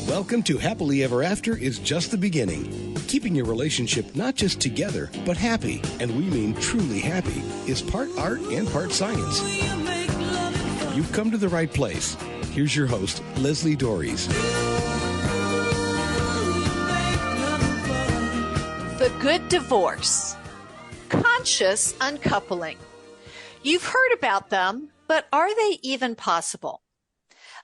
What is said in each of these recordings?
Welcome to Happily Ever After is just the beginning. Keeping your relationship not just together, but happy, and we mean truly happy, is part art and part science. You've come to the right place. Here's your host, Leslie Dories. The Good Divorce. Conscious uncoupling. You've heard about them, but are they even possible?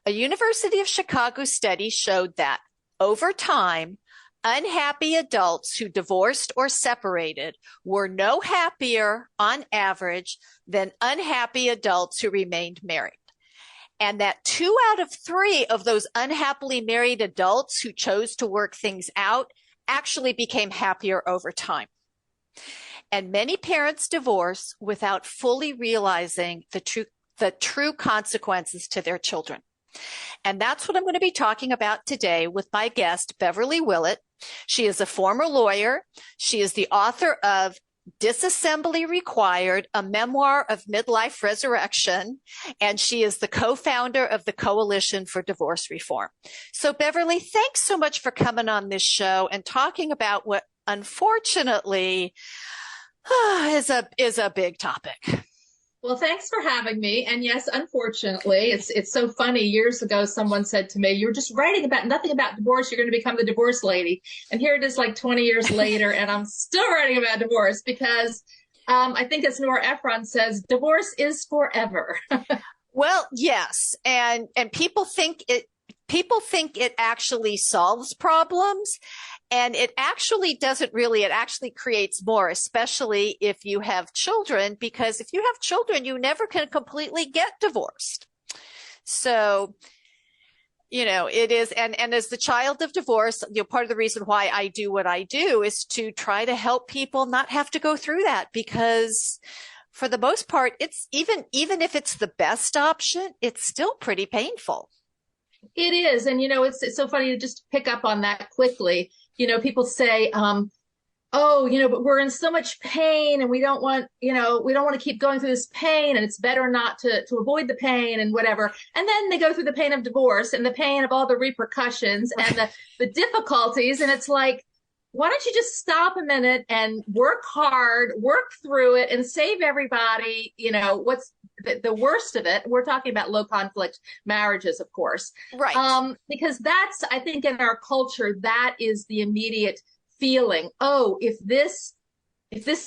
A University of Chicago study showed that over time, unhappy adults who divorced or separated were no happier on average than unhappy adults who remained married. And that 2 out of 3 of those unhappily married adults who chose to work things out actually became happier over time. And many parents divorce without fully realizing the true consequences to their children. And that's what I'm going to be talking about today with my guest, Beverly Willett. She is a former lawyer. She is the author of Disassembly Required, a memoir of midlife resurrection, and she is the co-founder of the Coalition for Divorce Reform. So, Beverly, thanks so much for coming on this show and talking about what, unfortunately, is a big topic. Well, thanks for having me. And yes, unfortunately, it's so funny. Years ago, someone said to me, "You're just writing about nothing about divorce. You're going to become the divorce lady." And here it is like 20 years later, and I'm still writing about divorce because I think as Nora Ephron says, divorce is forever. Well, yes. And people think it actually solves problems. And it actually doesn't really, it actually creates more, especially if you have children, because if you have children, you never can completely get divorced. So, it is, and as the child of divorce, part of the reason why I do what I do is to try to help people not have to go through that, because for the most part, it's even if it's the best option, it's still pretty painful. It is. And, it's so funny to just pick up on that quickly. People say, but we're in so much pain and we don't want to keep going through this pain, and it's better not to avoid the pain and whatever. And then they go through the pain of divorce and the pain of all the repercussions and the difficulties. And it's like, why don't you just stop a minute and work hard, work through it, and save everybody, what's the worst of it. We're talking about low conflict marriages, of course. Right. Because that's, I think in our culture, that is the immediate feeling. Oh, if this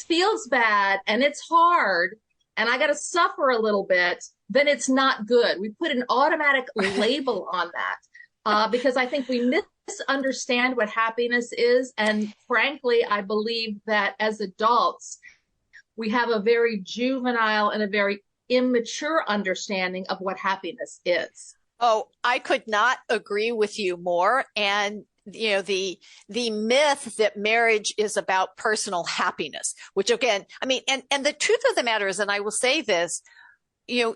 feels bad and it's hard and I got to suffer a little bit, then it's not good. We put an automatic label on that because I think we misunderstand what happiness is. And frankly, I believe that as adults, we have a very juvenile and a very immature understanding of what happiness is. Oh, I could not agree with you more. And the myth that marriage is about personal happiness, which again, and the truth of the matter is, and I will say this, you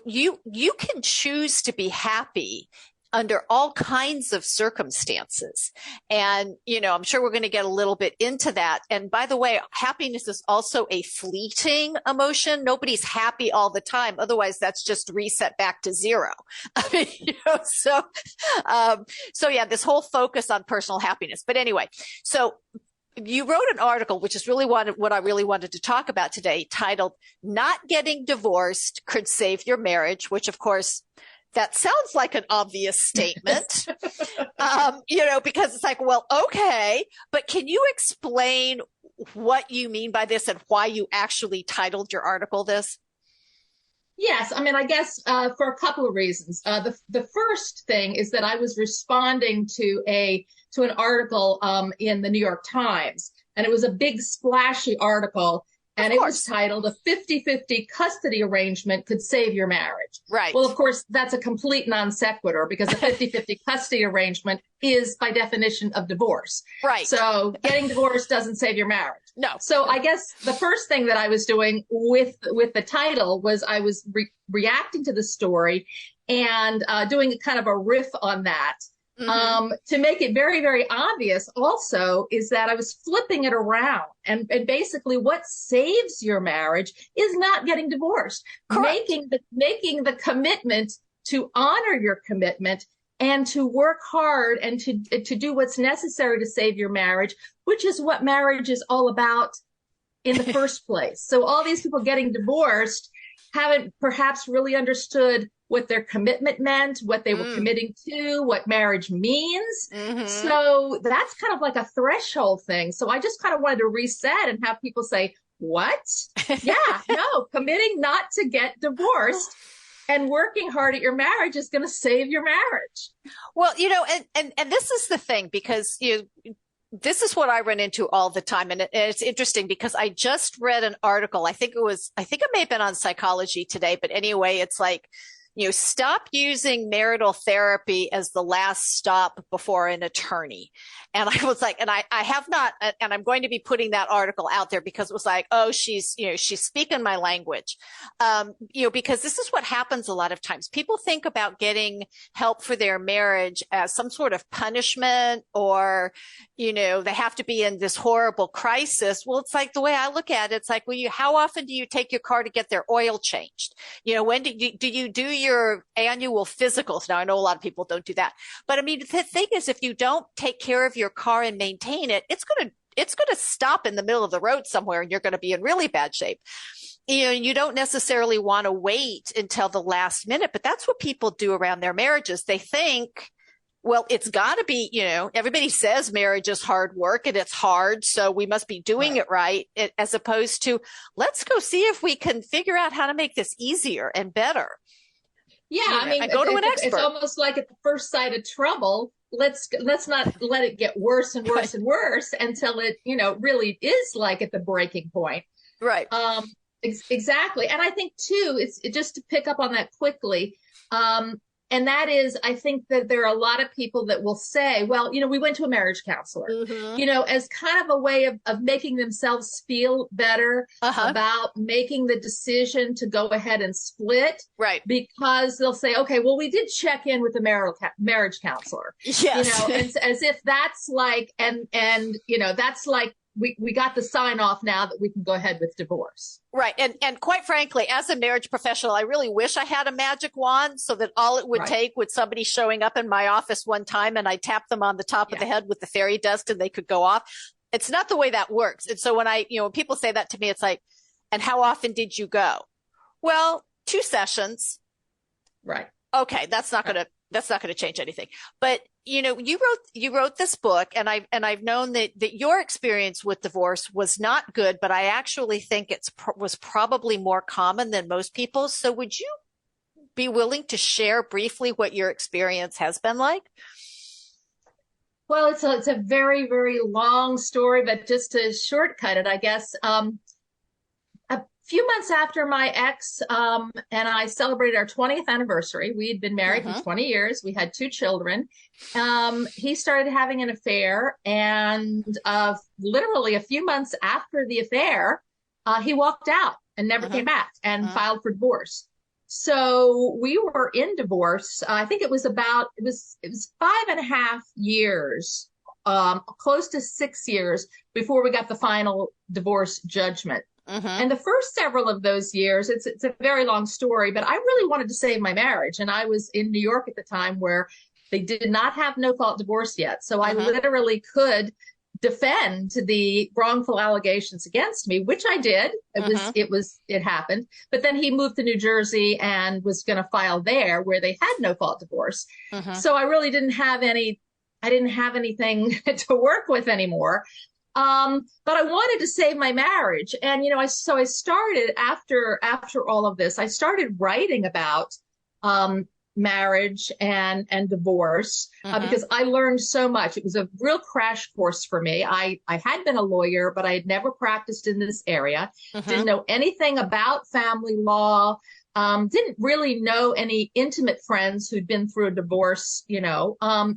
can choose to be happy under all kinds of circumstances. And, I'm sure we're going to get a little bit into that. And by the way, happiness is also a fleeting emotion. Nobody's happy all the time. Otherwise, that's just reset back to zero. So yeah, this whole focus on personal happiness. But anyway, so you wrote an article, which is really what I really wanted to talk about today, titled "Not Getting Divorced Could Save Your Marriage," which of course, that sounds like an obvious statement, because it's like, well, okay, but can you explain what you mean by this and why you actually titled your article this? Yes. I guess for a couple of reasons. The first thing is that I was responding to an article in the New York Times, and it was a big splashy article. And it was titled, "A 50-50 custody arrangement could save your marriage." Right. Well, of course, that's a complete non sequitur, because a 50-50 custody arrangement is by definition of divorce. Right. So getting divorced doesn't save your marriage. No. So I guess the first thing that I was doing with the title was I was reacting to the story and doing kind of a riff on that. Mm-hmm. To make it very, very obvious also is that I was flipping it around, and basically what saves your marriage is not getting divorced. Correct. Making the commitment to honor your commitment and to work hard and to do what's necessary to save your marriage, which is what marriage is all about in the first place. So all these people getting divorced haven't perhaps really understood what their commitment meant, what they were committing to, what marriage means. So that's kind of like a threshold thing. So I just kind of wanted to reset and have people say, what? Yeah, no, committing not to get divorced and working hard at your marriage is going to save your marriage. Well, and this is the thing, because this is what I run into all the time. And it's interesting because I just read an article. I think it may have been on Psychology Today, but anyway, it's like, stop using marital therapy as the last stop before an attorney. And I was like, and I have not, and I'm going to be putting that article out there because it was like, oh, she's speaking my language. Because this is what happens a lot of times. People think about getting help for their marriage as some sort of punishment, or, they have to be in this horrible crisis. Well, it's like, the way I look at it, it's like, well, how often do you take your car to get their oil changed? When do you do your annual physicals? Now, I know a lot of people don't do that, but I mean, the thing is, if you don't take care of your car and maintain it, it's going to stop in the middle of the road somewhere, and you're going to be in really bad shape. You don't necessarily want to wait until the last minute, but that's what people do around their marriages. They think, well, it's got to be, everybody says marriage is hard work and it's hard, so we must be doing it right, as opposed to, let's go see if we can figure out how to make this easier and better. Yeah, I mean, go to an expert. It's almost like at the first sight of trouble, let's not let it get worse and worse and worse until it, really is like at the breaking point. Right. Exactly. And I think too, it's just to pick up on that quickly. And that is, I think that there are a lot of people that will say, well, we went to a marriage counselor, as kind of a way of making themselves feel better about making the decision to go ahead and split. Right. Because they'll say, okay, well, we did check in with the marriage counselor. Yes. As if that's like, and that's like, we got the sign off now that we can go ahead with divorce. Right. And quite frankly, as a marriage professional, I really wish I had a magic wand so that all it would take was somebody showing up in my office one time and I tap them on the top of the head with the fairy dust and they could go off. It's not the way that works. And so when when people say that to me, it's like, and how often did you go? Well, 2 sessions. Right. Okay. That's not going to change anything. But you wrote this book, and I've known that your experience with divorce was not good, but I actually think was probably more common than most people's. So would you be willing to share briefly what your experience has been like? Well, it's a very, very long story, but just to shortcut it, I guess, a few months after my ex and I celebrated our 20th anniversary, we had been married for 20 years. We had 2 children. He started having an affair, and literally a few months after the affair, he walked out and never came back and filed for divorce. So we were in divorce. I think it was 5.5 years, close to 6 years before we got the final divorce judgment. And the first several of those years, it's a very long story, but I really wanted to save my marriage. And I was in New York at the time where they did not have no-fault divorce yet. So I literally could defend the wrongful allegations against me, which I did. It happened. But then he moved to New Jersey and was going to file there where they had no-fault divorce. So I really didn't have anything to work with anymore. But I wanted to save my marriage. And, I started after all of this, I started writing about, marriage and divorce, because I learned so much. It was a real crash course for me. I had been a lawyer, but I had never practiced in this area. Didn't know anything about family law. Didn't really know any intimate friends who'd been through a divorce,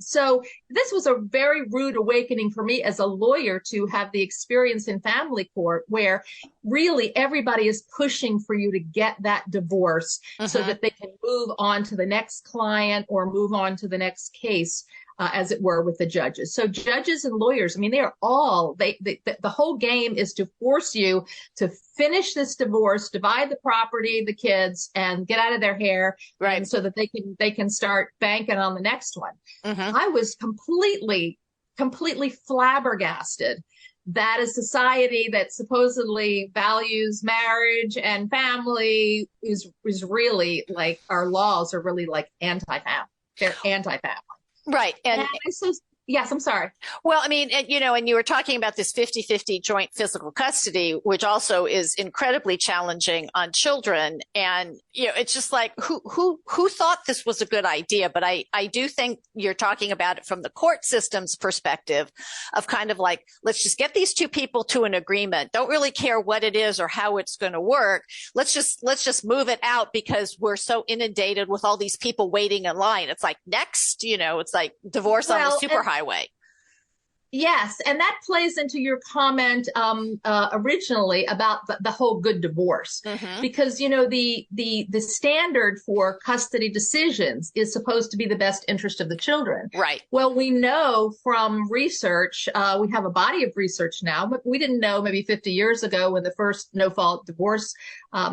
So this was a very rude awakening for me as a lawyer to have the experience in family court where really everybody is pushing for you to get that divorce so that they can move on to the next client or move on to the next case. as it were, with the judges. So judges and lawyers, I mean, the whole game is to force you to finish this divorce, divide the property, the kids, and get out of their hair, right? And so that they can start banking on the next one. Mm-hmm. I was completely flabbergasted that a society that supposedly values marriage and family is really like, our laws are really like anti-family. They're anti-family. Right. And yes, I'm sorry. Well, I mean, and you were talking about this 50-50 joint physical custody, which also is incredibly challenging on children. And, it's just like, who thought this was a good idea? But I do think you're talking about it from the court system's perspective of kind of like, let's just get these two people to an agreement. Don't really care what it is or how it's going to work. Let's just move it out because we're so inundated with all these people waiting in line. It's like next, it's like divorce on the superhighway. Yes, and that plays into your comment originally about the whole good divorce, mm-hmm. because the standard for custody decisions is supposed to be the best interest of the children. Right. Well, we know from research, we have a body of research now, but we didn't know maybe 50 years ago when the first no-fault divorce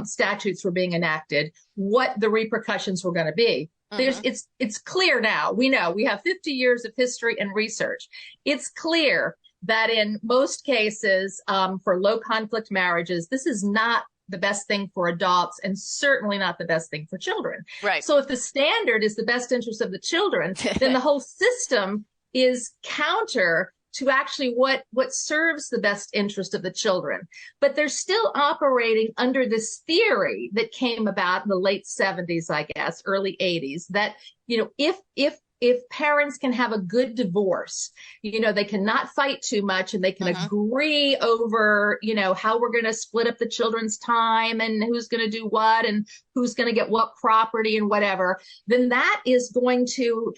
statutes were being enacted, what the repercussions were going to be. Mm-hmm. It's clear now. We know we have 50 years of history and research. It's clear that in most cases, for low conflict marriages, this is not the best thing for adults and certainly not the best thing for children. Right. So if the standard is the best interest of the children, then the whole system is counter to actually what serves the best interest of the children. But they're still operating under this theory that came about in the late 70s, I guess, early 80s, that, if parents can have a good divorce, they cannot fight too much and they can agree over, how we're going to split up the children's time and who's going to do what and who's going to get what property and whatever, then that is going to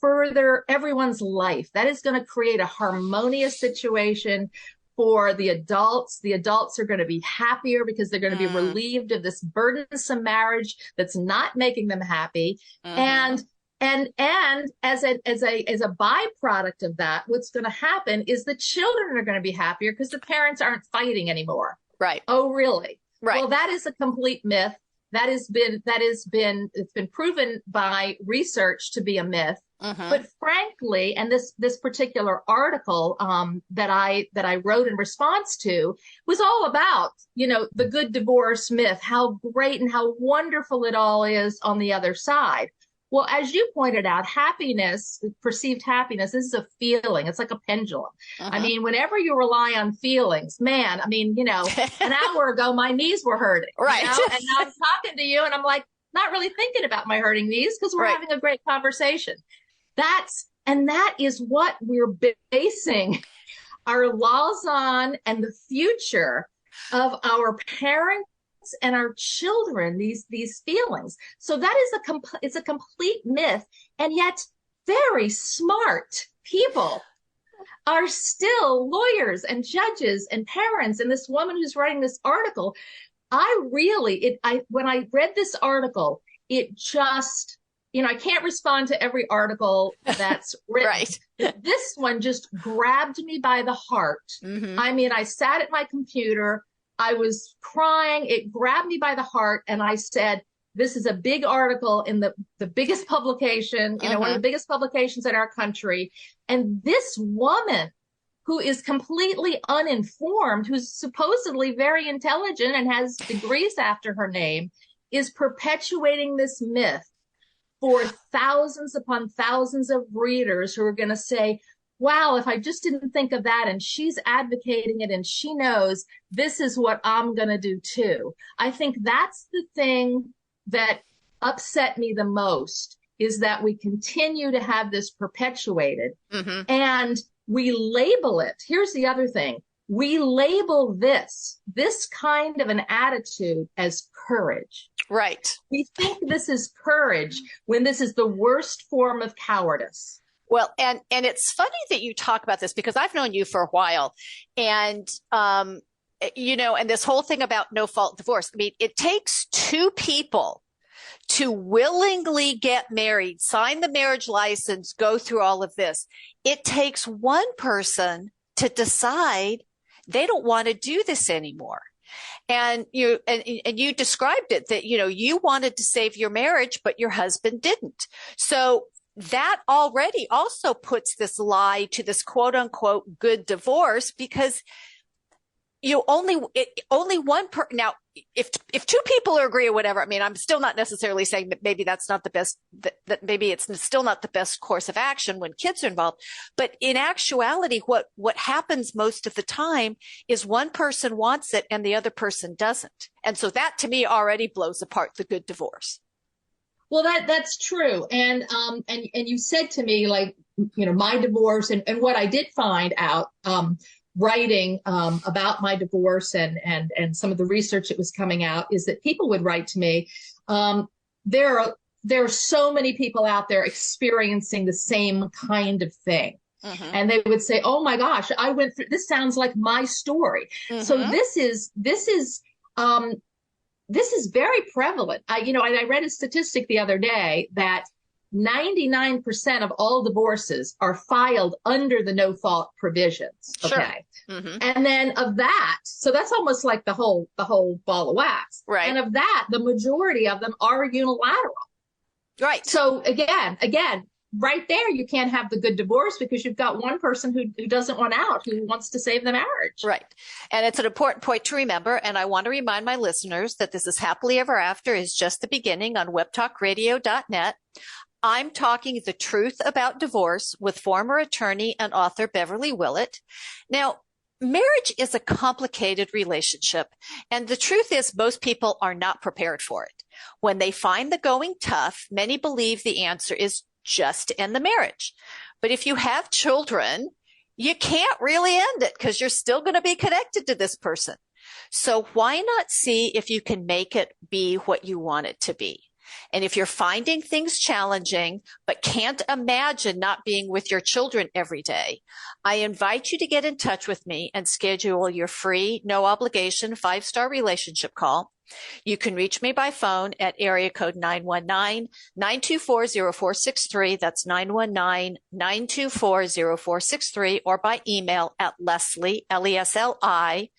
further everyone's life. That is going to create a harmonious situation for the adults. The adults are going to be happier because they're going to be relieved of this burdensome marriage that's not making them happy. And as a byproduct of that, what's going to happen is the children are going to be happier because the parents aren't fighting anymore. Right. Oh, really? Right. Well, that is a complete myth. It's been proven by research to be a myth. Mm-hmm. But frankly, and this particular article that I wrote in response to was all about, the good divorce myth, how great and how wonderful it all is on the other side. Well, as you pointed out, happiness, perceived happiness, this is a feeling. It's like a pendulum. Uh-huh. I mean, whenever you rely on feelings, man, I mean, an hour ago, my knees were hurting. Right. And now I'm talking to you and I'm like, not really thinking about my hurting knees because we're having a great conversation. That is what we're basing our laws on, and the future of our parents and our children, these feelings. So that is it's a complete myth. And yet very smart people are still lawyers and judges and parents. And this woman who's writing this article, when I read this article, it just, I can't respond to every article that's written. Right. This one just grabbed me by the heart. Mm-hmm. I mean, I sat at my computer, I was crying. It grabbed me by the heart. And I said, this is a big article in the biggest publication, one of the biggest publications in our country. And this woman who is completely uninformed, who's supposedly very intelligent and has degrees after her name, is perpetuating this myth for thousands upon thousands of readers who are going to say, wow, if I just didn't think of that, and she's advocating it and she knows, this is what I'm going to do too. I think that's the thing that upset me the most, is that we continue to have this perpetuated and we label it. Here's the other thing. We label this kind of an attitude as courage. Right. We think this is courage when this is the worst form of cowardice. Well, and it's funny that you talk about this because I've known you for a while, and, and this whole thing about no fault divorce. I mean, it takes two people to willingly get married, sign the marriage license, go through all of this. It takes one person to decide they don't want to do this anymore. And you described it that, you wanted to save your marriage, but your husband didn't. So that already also puts this lie to this quote unquote good divorce, because only one now, if two people agree or whatever, I mean, I'm still not necessarily saying that maybe that's not the best, that maybe it's still not the best course of action when kids are involved. But in actuality, what happens most of the time is one person wants it and the other person doesn't. And so that to me already blows apart the good divorce. Well, that's true. And you said to me, like, my divorce and what I did find out, writing about my divorce and some of the research that was coming out, is that people would write to me. There are so many people out there experiencing the same kind of thing. Mm-hmm. And they would say, oh my gosh, I went through, this sounds like my story. Mm-hmm. So this is very prevalent. I read a statistic the other day that 99% of all divorces are filed under the no-fault provisions. Sure. Okay. Mm-hmm. And then of that, so that's almost like the whole ball of wax. Right. And of that, the majority of them are unilateral. Right. So again, right there, you can't have the good divorce because you've got one person who doesn't want out, who wants to save the marriage. Right. And it's an important point to remember. And I want to remind my listeners that this is Happily Ever After is just the beginning on webtalkradio.net. I'm talking the truth about divorce with former attorney and author Beverly Willett. Now, marriage is a complicated relationship, and the truth is most people are not prepared for it. When they find the going tough, many believe the answer is just to end the marriage. But if you have children, you can't really end it because you're still going to be connected to this person. So why not see if you can make it be what you want it to be? And if you're finding things challenging, but can't imagine not being with your children every day, I invite you to get in touch with me and schedule your free, no obligation 5-star relationship call. You can reach me by phone at area code 919-924-0463. That's 919-924-0463, or by email at Leslie, Lesli,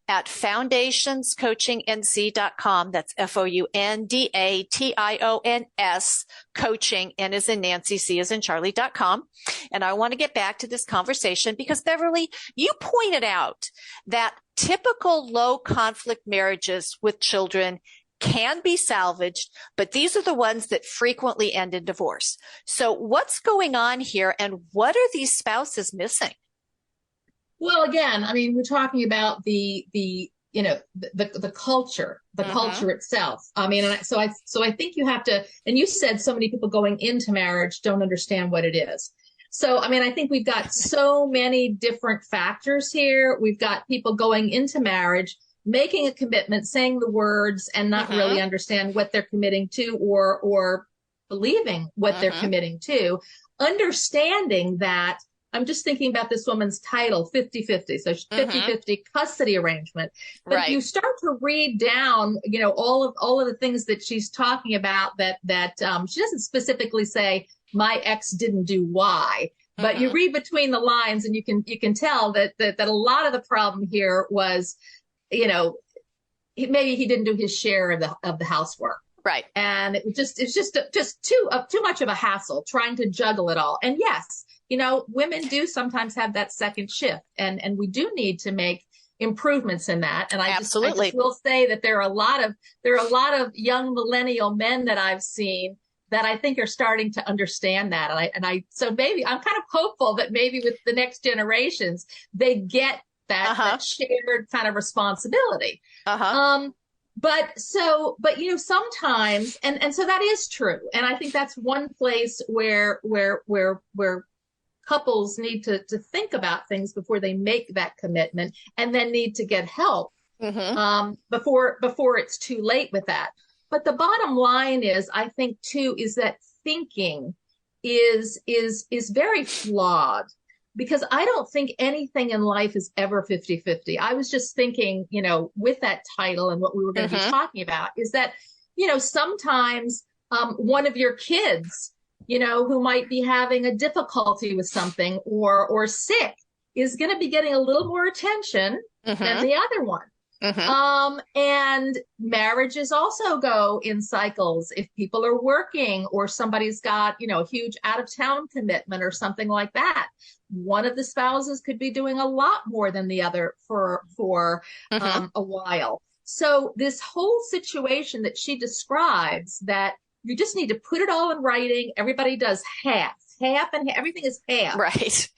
at foundationscoachingnc.com. That's FOUNDATIONS, coaching, N as in Nancy, C as in Charlie.com. And I want to get back to this conversation because, Beverly, you pointed out that typical low conflict marriages with children can be salvaged, but these are the ones that frequently end in divorce. So what's going on here, and what are these spouses missing? Well, again, I mean, we're talking about the culture, the culture itself. I mean, so I think you have to, and you said so many people going into marriage don't understand what it is. So, I mean, I think we've got so many different factors here. We've got people going into marriage, making a commitment, saying the words, and not really understand what they're committing to, or believing what they're committing to, understanding that. I'm just thinking about this woman's title, 50-50. So 50-50 custody arrangement. But if you start to read down, all of the things that she's talking about, that she doesn't specifically say my ex didn't do Y, but you read between the lines and you can tell that a lot of the problem here was, maybe he didn't do his share of the housework. Right. And it's just too much of a hassle trying to juggle it all. And yes, women do sometimes have that second shift, and we do need to make improvements in that. And I just will say that there are a lot of young millennial men that I've seen that I think are starting to understand that. So maybe I'm kind of hopeful that maybe with the next generations, they get that shared kind of responsibility. But sometimes, and so that is true. And I think that's one place where couples need to think about things before they make that commitment, and then need to get help before it's too late with that. But the bottom line is, I think too, is that thinking is very flawed, because I don't think anything in life is ever 50-50. I was just thinking, with that title and what we were going to be talking about, is that, sometimes one of your kids, who might be having a difficulty with something or sick is going to be getting a little more attention than the other one. And marriages also go in cycles. If people are working or somebody's got, a huge out of town commitment or something like that, one of the spouses could be doing a lot more than the other for a while. So this whole situation that she describes, that you just need to put it all in writing. Everybody does half, and everything is half. Right.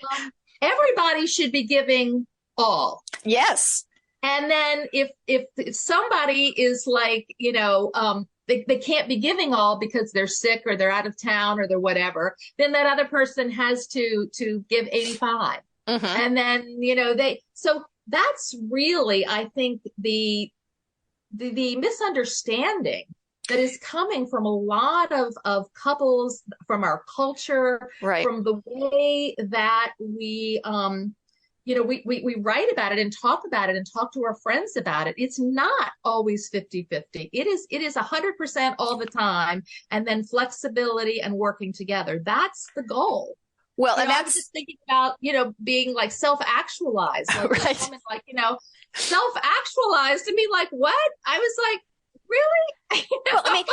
Everybody should be giving all. Yes. And then if somebody is like, they can't be giving all because they're sick or they're out of town or they're whatever, then that other person has to give 85. And then, so that's really, I think, the misunderstanding that is coming from a lot of couples, from our culture, right, from the way that we write about it and talk about it and talk to our friends about it. It's not always 50-50. It is 100% all the time. And then flexibility and working together. That's the goal. Well, and that's just thinking about, being like self-actualized. Like, right. Like, self-actualized to me, like, what? I was like, really? Well, I mean,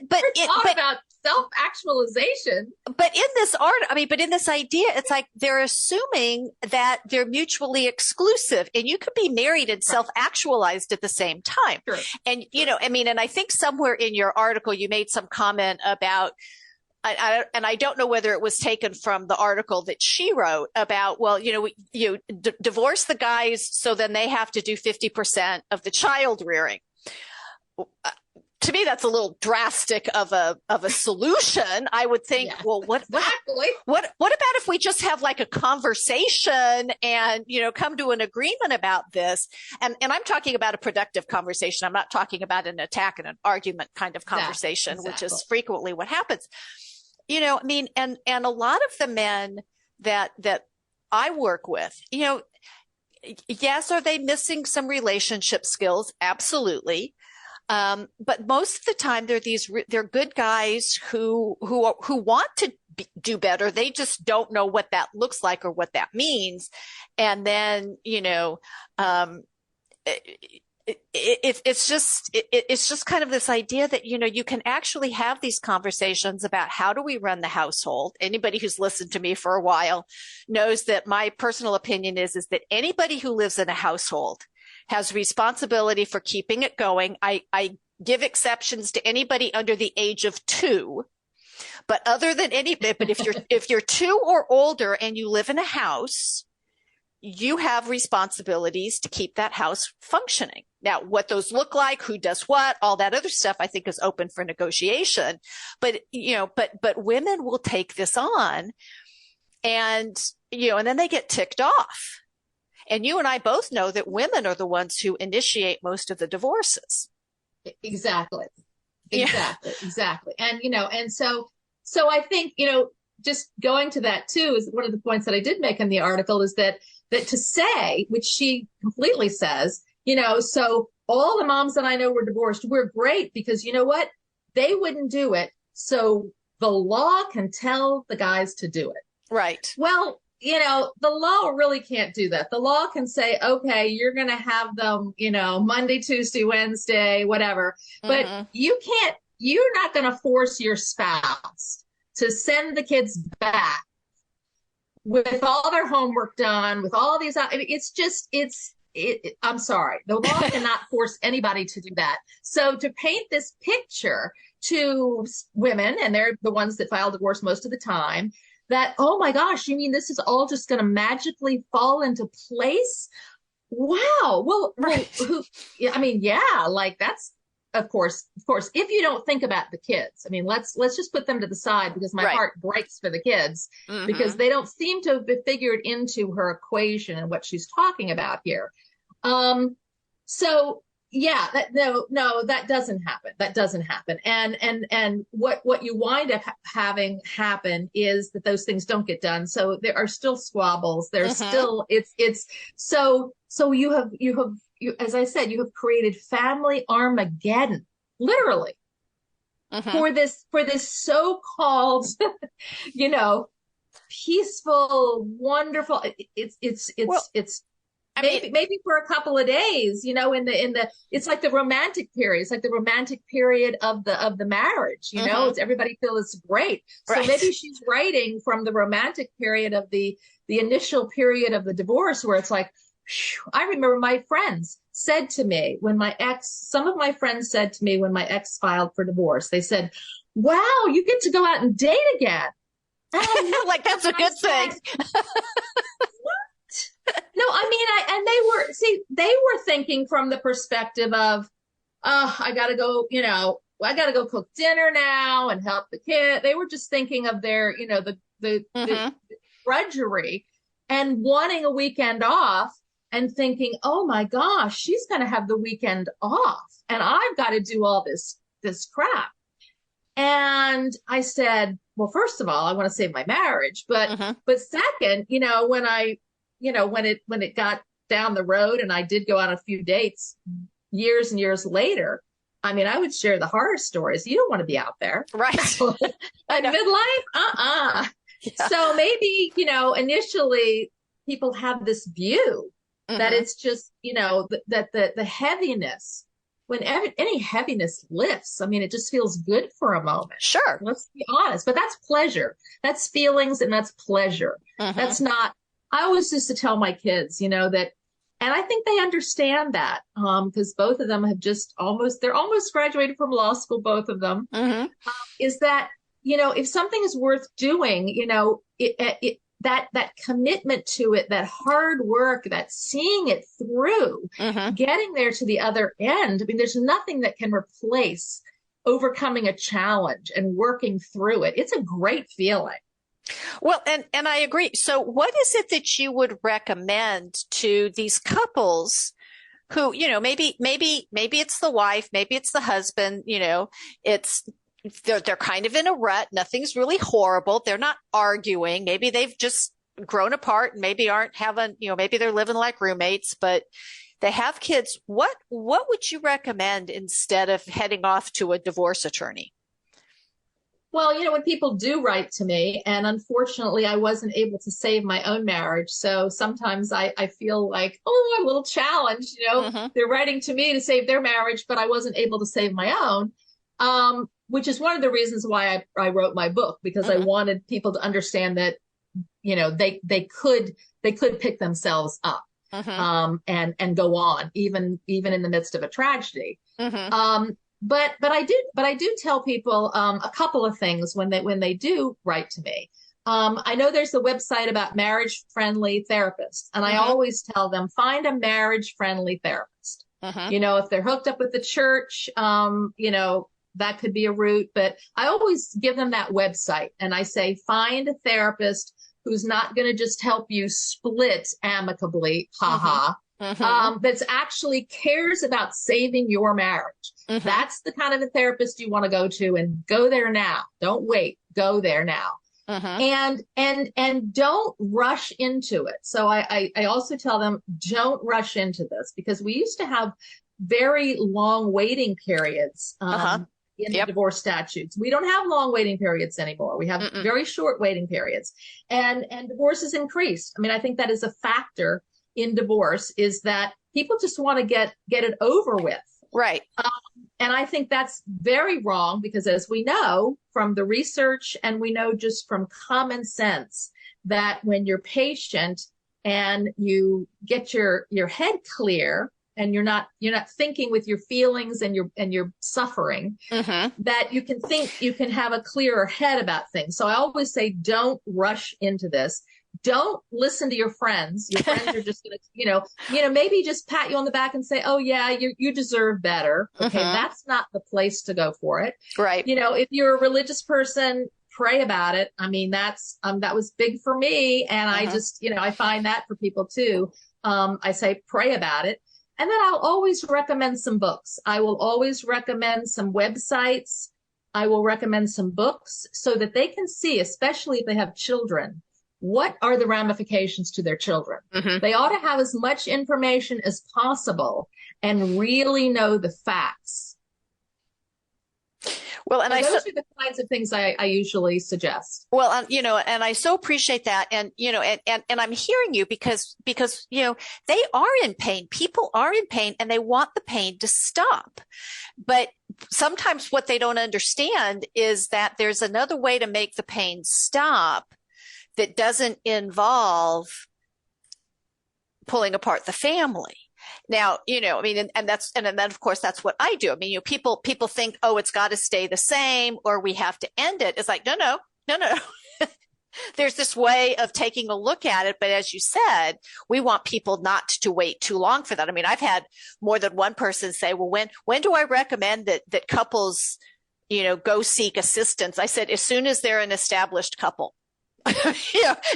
but about self-actualization. But in this art, but in this idea, it's like they're assuming that they're mutually exclusive, and you could be married and self-actualized at the same time. Sure. And and I think somewhere in your article you made some comment about. And I don't know whether it was taken from the article that she wrote about, well, you divorce the guys, so then they have to do 50% of the child rearing. To me, that's a little drastic of a solution. I would think, well, what about if we just have like a conversation and, come to an agreement about this? And I'm talking about a productive conversation. I'm not talking about an attack and an argument kind of conversation, which is frequently what happens. And a lot of the men that I work with, yes, are they missing some relationship skills? Absolutely. But most of the time they're good guys who want to do better. They just don't know what that looks like or what that means. And then, it's just kind of this idea that, you can actually have these conversations about how do we run the household. Anybody who's listened to me for a while knows that my personal opinion is that anybody who lives in a household has responsibility for keeping it going. I give exceptions to anybody under the age of 2, but if you're 2 or older and you live in a house, you have responsibilities to keep that house functioning. Now, what those look like, who does what, all that other stuff, I think is open for negotiation. But, but women will take this on and then they get ticked off. And you and I both know that women are the ones who initiate most of the divorces. Exactly. And, and so I think, just going to that too, is one of the points that I did make in the article is that to say, which she completely says, so all the moms that I know were divorced, we're great because you know what? They wouldn't do it. So the law can tell the guys to do it. Right. Well, the law really can't do that. The law can say, okay, you're going to have them, Monday, Tuesday, Wednesday, whatever. But you're not going to force your spouse to send the kids back with all their homework done, with all these, I'm sorry. The law cannot force anybody to do that. So to paint this picture to women, and they're the ones that file divorce most of the time, that, oh my gosh, you mean this is all just going to magically fall into place? Wow. Well, like that's, of course, if you don't think about the kids, let's just put them to the side because my heart breaks for the kids because they don't seem to have been figured into her equation and what she's talking about here. So yeah, that doesn't happen. That doesn't happen. And what you wind up having happen is that those things don't get done. So there are still squabbles. There's still, so you have, as I said, you have created family Armageddon, literally. for this so-called, you know, peaceful, wonderful. It's maybe for a couple of days, you know, in the it's like the romantic period. It's like the romantic period of the marriage, you know, it's everybody feels great. So maybe she's writing from the romantic period of the initial period of the divorce, where it's like, I remember my friends said to me when some of my friends said to me when my ex filed for divorce, they said, wow, you get to go out and date again. Like, that's a good thing. No, I mean, they were thinking from the perspective of, oh, I got to go cook dinner now and help the kid. They were just thinking of their, you know, the drudgery and wanting a weekend off and thinking, oh my gosh, she's going to have the weekend off and I've got to do all this crap. And I said, well, first of all, I want to save my marriage, but second, you know, when it got down the road and I did go on a few dates years and years later, I mean, I would share the horror stories. You don't want to be out there. Right. At midlife? Yeah. So maybe, you know, initially people have this view that it's just, you know, that the heaviness, when any heaviness lifts, I mean, it just feels good for a moment. Sure. Let's be honest, but that's pleasure. That's feelings and that's pleasure. That's not, I always used to tell my kids, you know, that, and I think they understand that, because both of them have they're almost graduated from law school, both of them, is that, you know, if something is worth doing, you know, that commitment to it, that hard work, that seeing it through, getting there to the other end. I mean, there's nothing that can replace overcoming a challenge and working through it. It's a great feeling. Well, and I agree. So what is it that you would recommend to these couples who, you know, maybe it's the wife, maybe it's the husband, you know, they're kind of in a rut. Nothing's really horrible. They're not arguing. Maybe they've just grown apart and maybe aren't having, you know, maybe they're living like roommates, but they have kids. What would you recommend instead of heading off to a divorce attorney? Well, you know, when people do write to me, and unfortunately I wasn't able to save my own marriage. So sometimes I feel like, oh, I'm a little challenged, you know, they're writing to me to save their marriage, but I wasn't able to save my own. Which is one of the reasons why I wrote my book, because I wanted people to understand that, you know, they could pick themselves up, and go on, even in the midst of a tragedy. But I do tell people, a couple of things when they do write to me. I know there's a website about marriage-friendly therapists, and I always tell them, find a marriage-friendly therapist. You know, if they're hooked up with the church, you know, that could be a route, but I always give them that website and I say, find a therapist who's not going to just help you split amicably, that's actually cares about saving your marriage. That's the kind of a therapist you want to go to, and go there now. Don't wait. Go there now. And don't rush into it. So I also tell them, don't rush into this, because we used to have very long waiting periods. In the divorce statutes. We don't have long waiting periods anymore. We have very short waiting periods, and divorce has increased. I mean, I think that is a factor in divorce, is that people just want to get it over with. Right. And I think that's very wrong, because as we know from the research, and we know just from common sense, that when you're patient and you get your head clear, and you're not thinking with your feelings and your suffering, that you can have a clearer head about things. So I always say, don't rush into this. Don't listen to your friends. Your friends are just going to, you know, maybe just pat you on the back and say, oh yeah, you deserve better. Okay. That's not the place to go for it. Right. You know, if you're a religious person, pray about it. I mean, that was big for me. And I just, you know, I find that for people too. I say, pray about it. And then I'll always recommend some books. I will always recommend some websites. I will recommend some books so that they can see, especially if they have children, what are the ramifications to their children. They ought to have as much information as possible and really know the facts. Well, and So those are the kinds of things I usually suggest. well, and I so appreciate that. And, and I'm hearing you because, they are in pain. People are in pain and they want the pain to stop. But sometimes what they don't understand is that there's another way to make the pain stop that doesn't involve pulling apart the family. Now, I mean, and then of course that's what I do. I mean, people think, oh, it's got to stay the same or we have to end it. It's like, no. There's this way of taking a look at it. But as you said, we want people not to wait too long for that. I mean, I've had more than one person say, well, when do I recommend that couples, go seek assistance? I said, as soon as they're an established couple.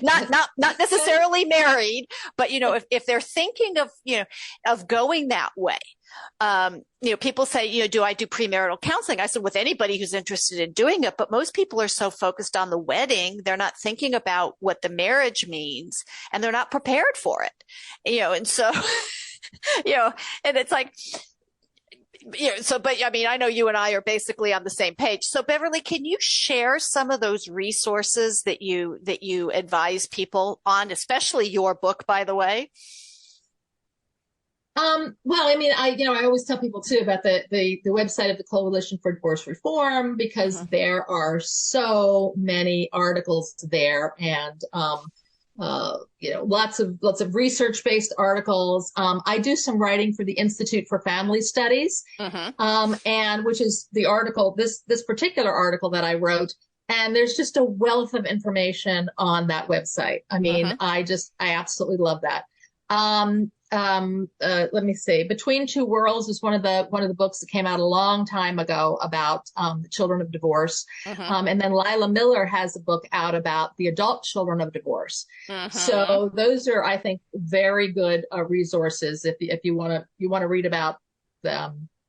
Not necessarily married, but if they're thinking of going that way, people say, do I do premarital counseling? I said, with anybody who's interested in doing it, but most people are so focused on the wedding, they're not thinking about what the marriage means, and they're not prepared for it, and so, and it's like. But I mean, I know you and I are basically on the same page. So Beverly, can you share some of those resources that you advise people on, especially your book, by the way? Well, I mean, I always tell people too about the website of the Coalition for Divorce Reform, because there are so many articles there, and lots of research-based articles. I do some writing for the Institute for Family Studies, and which is the article, this particular article that I wrote. And there's just a wealth of information on that website. I mean, I absolutely love that. Let me see. Between Two Worlds is one of the books that came out a long time ago about the children of divorce. And then Lila Miller has a book out about the adult children of divorce. So those are, I think, very good resources if you want to read about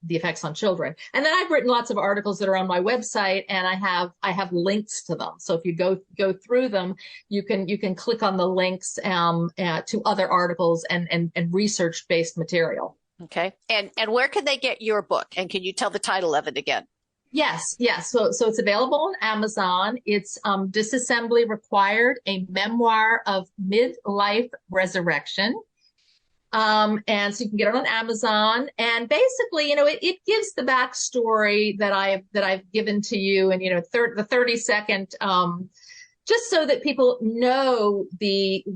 the effects on children. And then I've written lots of articles that are on my website, and I have links to them. So if you go through them, you can click on the links to other articles and research-based material. Okay. And where can they get your book? And can you tell the title of it again? Yes. So it's available on Amazon. It's Disassembly Required, a memoir of midlife resurrection. And so you can get it on Amazon, and basically, it gives the backstory that I've given to you, and the 30-second, just so that people know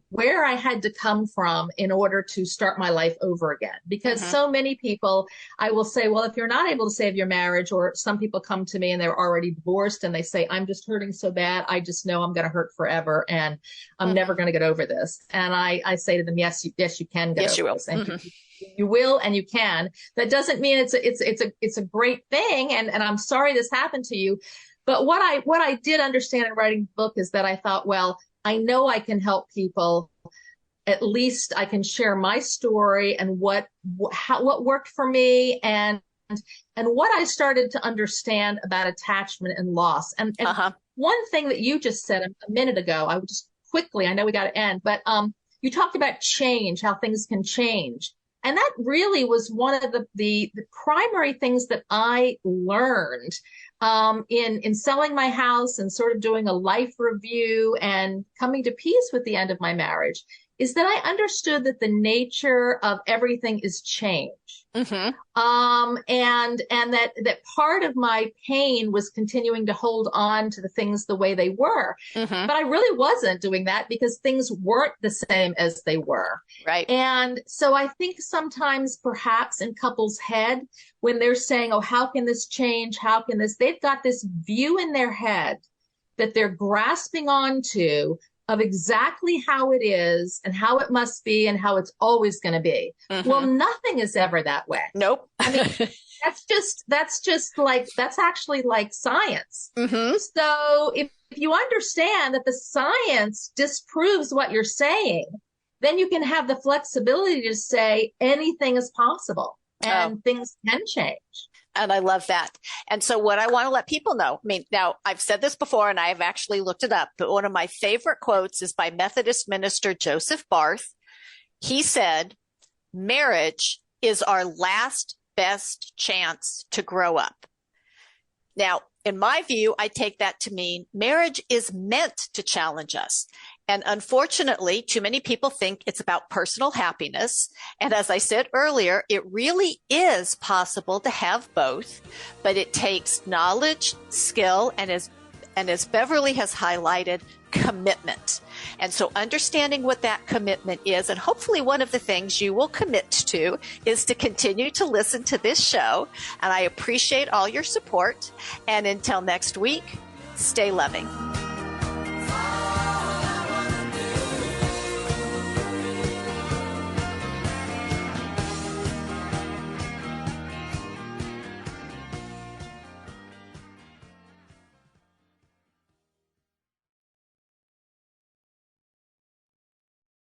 where I had to come from in order to start my life over again. Because so many people, I will say, well, if you're not able to save your marriage, or some people come to me and they're already divorced and they say, I'm just hurting so bad, I just know I'm going to hurt forever, and I'm never going to get over this. And I say to them, yes, you can get over this. And you will, and you can. That doesn't mean it's a great thing. And I'm sorry this happened to you. But what I did understand in writing the book is that I thought, well, I know I can help people. At least I can share my story and what worked for me, and what I started to understand about attachment and loss. And one thing that you just said a minute ago, I would just quickly, I know we got to end, but you talked about change, how things can change. And that really was one of the primary things that I learned in selling my house and sort of doing a life review and coming to peace with the end of my marriage, is that I understood that the nature of everything is change. And that part of my pain was continuing to hold on to the things the way they were. But I really wasn't doing that, because things weren't the same as they were. Right. And so I think sometimes perhaps in couples' head, when they're saying, oh, how can this change? How can this? They've got this view in their head that they're grasping onto of exactly how it is and how it must be and how it's always going to be. Well, nothing is ever that way. Nope. I mean, that's actually like science. So if you understand that the science disproves what you're saying, then you can have the flexibility to say anything is possible and things can change. And I love that. And so what I want to let people know, I mean, now I've said this before and I've actually looked it up, but one of my favorite quotes is by Methodist minister Joseph Barth. He said, marriage is our last best chance to grow up. Now, in my view, I take that to mean marriage is meant to challenge us. And unfortunately, too many people think it's about personal happiness. And as I said earlier, it really is possible to have both, but it takes knowledge, skill, and as Beverly has highlighted, commitment. And so understanding what that commitment is, and hopefully one of the things you will commit to is to continue to listen to this show. And I appreciate all your support. And until next week, stay loving.